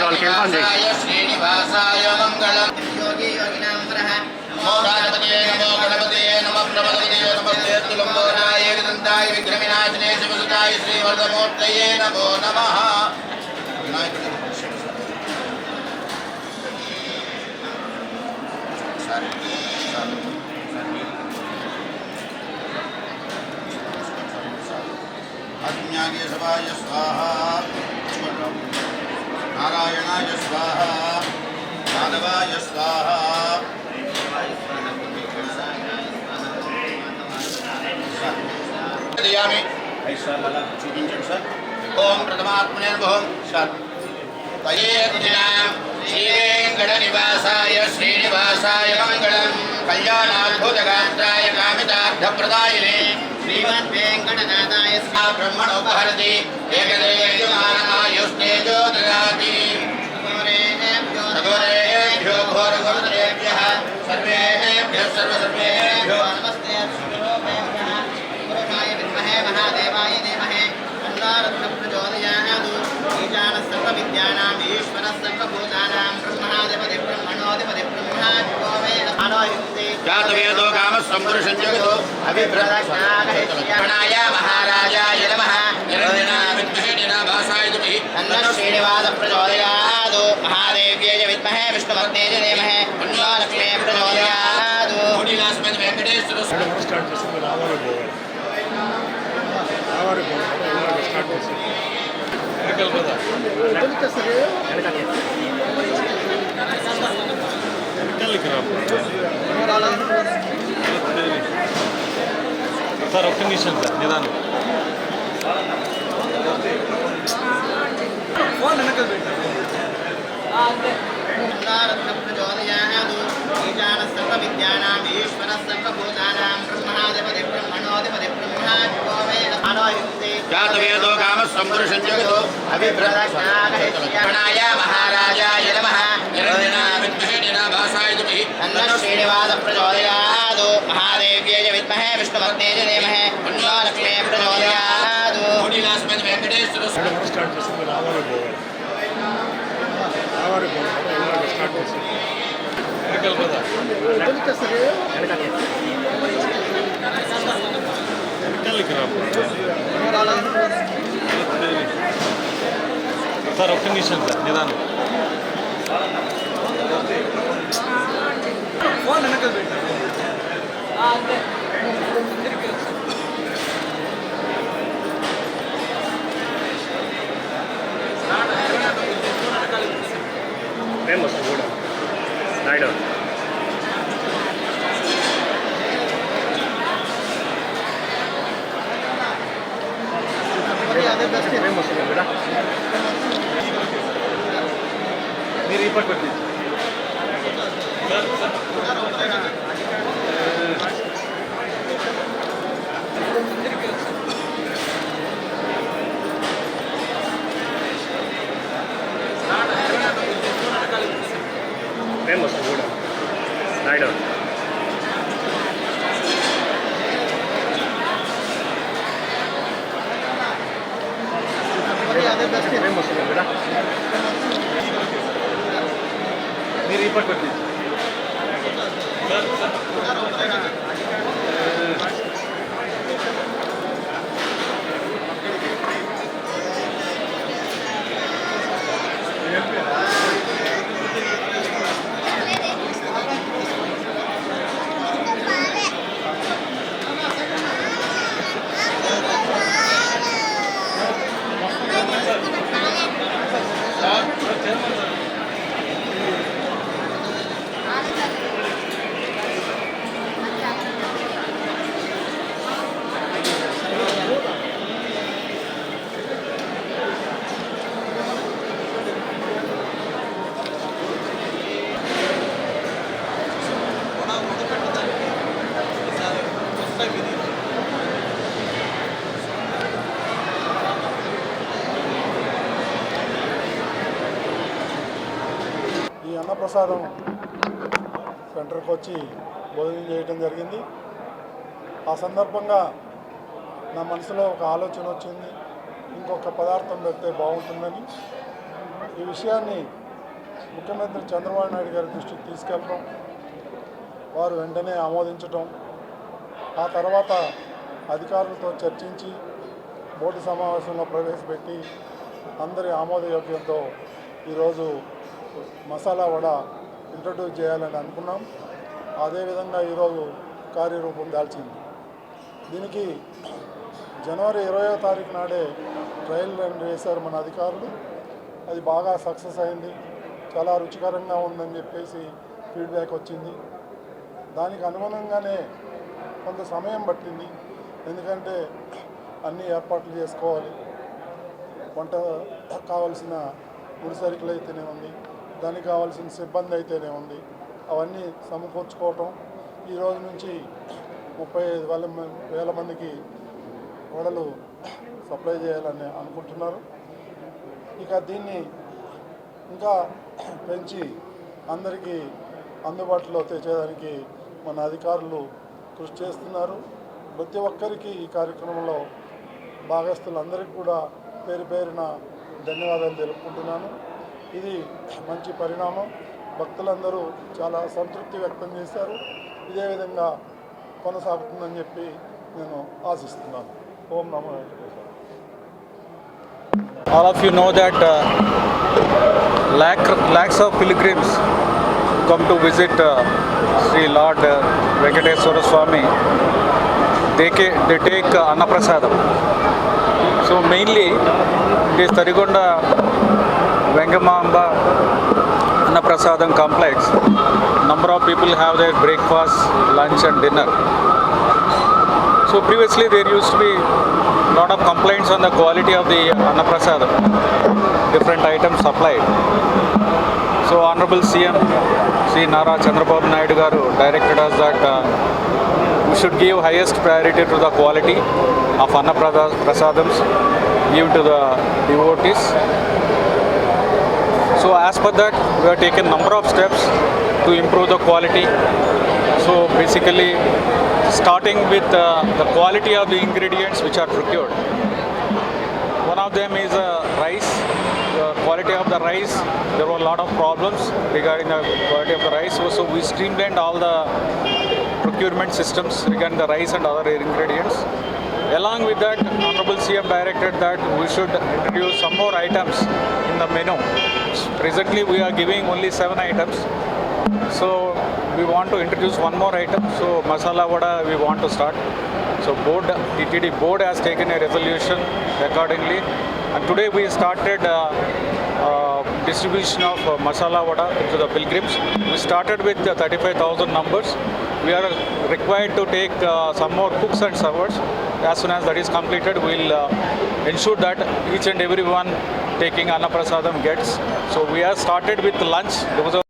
వాళ్ళకి ఇన్ఫార్మ్ చేయండి. శ్రీనివాసాయ మంగళం యోగి యోగినాం వరః నమో రాజపతయే నమో గణపతయే నమో ప్రమదయే నమస్తే తులంబోరాయ ఏకదంతాయ విఘ్నవినాశనే శివసుతాయ శ్రీవర్ధమూర్తయే నమో నమః. అజ్ఞాకేశవాయ స్వాహా, నారాయణాయ స్వాహా, మాధవాయ స్వాహా. చూపించండి సార్. ఓం ప్రథమాత్మనే నమః. సార్ శ్రీవేంకట నివాసాయ శ్రీనివాసాయ మంగళం కళ్యాణాద్భుతగాత్రాయ కామితార్థప్రదాయినే శ్రీమద్వేంకటనాథాయ బ్రహ్మణోపహరతి ఏకదేయమానాయుస్తేజో దదాతి. సర్వేభ్యో ఘోరఘోరతరేభ్యః సర్వేభ్యః సర్వసర్వేభ్యో నమస్తే. పురుషాయ విద్మహే మహాదేవాయ ధీమహి తన్నో ప్రచోదయాత్. ఈశానः సర్వవిద్యానాం ఈశ్వరः సర్వభూతానాం బ్రహ్మాధిపతి బ్రహ్మణోధిపతి బ్రహ్మా జీవో మే ఆనోహింసి జాతవేదో కామः సంపురుషం జగతో అభిప్రదక్షిణాయ మహారాజాయ నమః. తన్నో శ్రీనివాస ప్రచోదయాత్. మహాదేవ్యై విద్మహే విష్ణుభక్త్యై ధీమహి తన్నో లక్ష్మీ ప్రచోదయాత్. వెంకటేశ్వర సార్ ఒక్క నిమిషం సార్ నిదానం. ఫోన్ వెనకాల పెట్టారు. ప్రచోదయాత్. ఈశానः సర్వవిద్యానాం ఈశ్వరः సర్వభూతానాం బ్రహ్మాధిపతి బ్రహ్మణోధిపతి బ్రహ్మా జీవో మే ఆనోహింసి జాతవేదో కామः సంపురుషం జగతో అభిప్రదక్షిణాయ మహారాజాయ నమః. తన్నో శ్రీనివాస ప్రచోదయాత్. మహాదేవ్యై విద్మహే విష్ణుభక్త్యై ధీమహి తన్నో లక్ష్మీ ప్రచోదయాత్. వెంకటేశ్వర స్టార్ట్ చేసింది రావాలి స్టార్ట్ చేసి వెనకాల కదా వెనకాలకి రా సార్ ఒక్క నిమిషం సార్ నిదానం. ఫోన్ వెనకాల పెట్టారు. ఫేమస్ కూడా నాయుడు ఫేమస్ కూడా మీరు ఇప్పటి పెట్టి ఫేమస్ కూడా నాయుడు ఫేమస్ కూడా మీరు ఇప్పటి పెట్టి అన్నప్రసాదం సెంటర్కి వచ్చి భోజనం చేయడం జరిగింది. ఆ సందర్భంగా నా మనసులో ఒక ఆలోచన వచ్చింది, ఇంకొక పదార్థం పెడితే బాగుంటుందని. ఈ విషయాన్ని ముఖ్యమంత్రి చంద్రబాబు నాయుడు గారి దృష్టికి తీసుకెళ్ళడం, వారు వెంటనే ఆమోదించటం, ఆ తర్వాత అధికారులతో చర్చించి బోర్డు సమావేశంలో ప్రవేశపెట్టి అందరి ఆమోదయోగ్యంతో ఈరోజు మసాలా వడ ఇంట్రడ్యూస్ చేయాలని అనుకున్నాం. అదేవిధంగా ఈరోజు కార్యరూపం దాల్చింది. దీనికి జనవరి 20వ తారీఖు నాడే ట్రయల్ రన్ చేశారు మన అధికారులు. అది బాగా సక్సెస్ అయింది, చాలా రుచికరంగా ఉందని చెప్పేసి ఫీడ్బ్యాక్ వచ్చింది. దానికి అనుగుణంగానే కొంత సమయం పట్టింది, ఎందుకంటే అన్ని ఏర్పాట్లు చేసుకోవాలి. వంట కావాల్సిన ముడి సరుకులు అయితేనే ఉంది, దానికి కావాల్సిన సిబ్బంది అయితేనే ఉంది, అవన్నీ సమకూర్చుకోవటం. ఈ రోజు నుంచి 35,000 మందికి వడలు సప్లై చేయాలని అనుకుంటున్నారు. ఇక దీన్ని ఇంకా పెంచి అందరికీ అందుబాటులో తెచ్చేదానికి మన అధికారులు కృషి చేస్తున్నారు. ప్రతి ఒక్కరికి ఈ కార్యక్రమంలో భాగస్తులందరికీ కూడా పేరు పేరున ధన్యవాదాలు తెలుపుకుంటున్నాను. ఇది మంచి పరిణామం. భక్తులందరూ చాలా సంతృప్తి వ్యక్తం చేశారు. ఇదే విధంగా కొనసాగుతుందని చెప్పి నేను ఆశిస్తున్నాను. ఓం నమో Venkateswara. All of you know that lakhs of pilgrims come to visit Sri Lord Venkateswara Swami. They take Annaprasadam. So mainly it is Tarigonda Vengamamba Annaprasadam complex. Number of people have their breakfast, lunch and dinner. So previously there used to be lot of complaints on the quality of the Annaprasadam, different items supplied. So Honorable CM Sri Nara Chandrababu Naidu Garu directed us that we should give highest priority to the quality of Annaprasadams given to the devotees. So as per that, we have taken number of steps to improve the quality. So basically starting with the quality of the ingredients which are procured. One of them is rice. The quality of the rice, there were a lot of problems regarding the quality of the rice. So we streamlined all the procurement systems regarding the rice and other ingredients. Along with that, Honorable CM directed that we should introduce some more items in the menu. Presently we are giving only 7 items. So we want to introduce one more item. So masala vada we want to start. So TTD board has taken a resolution accordingly. And today we started distribution of masala vada to the pilgrims. We started with 35,000 numbers. We are required to take some more cooks and servers. As soon as that is completed, we will ensure that each and everyone taking Annaprasadam gets. So we have started with lunch. There was a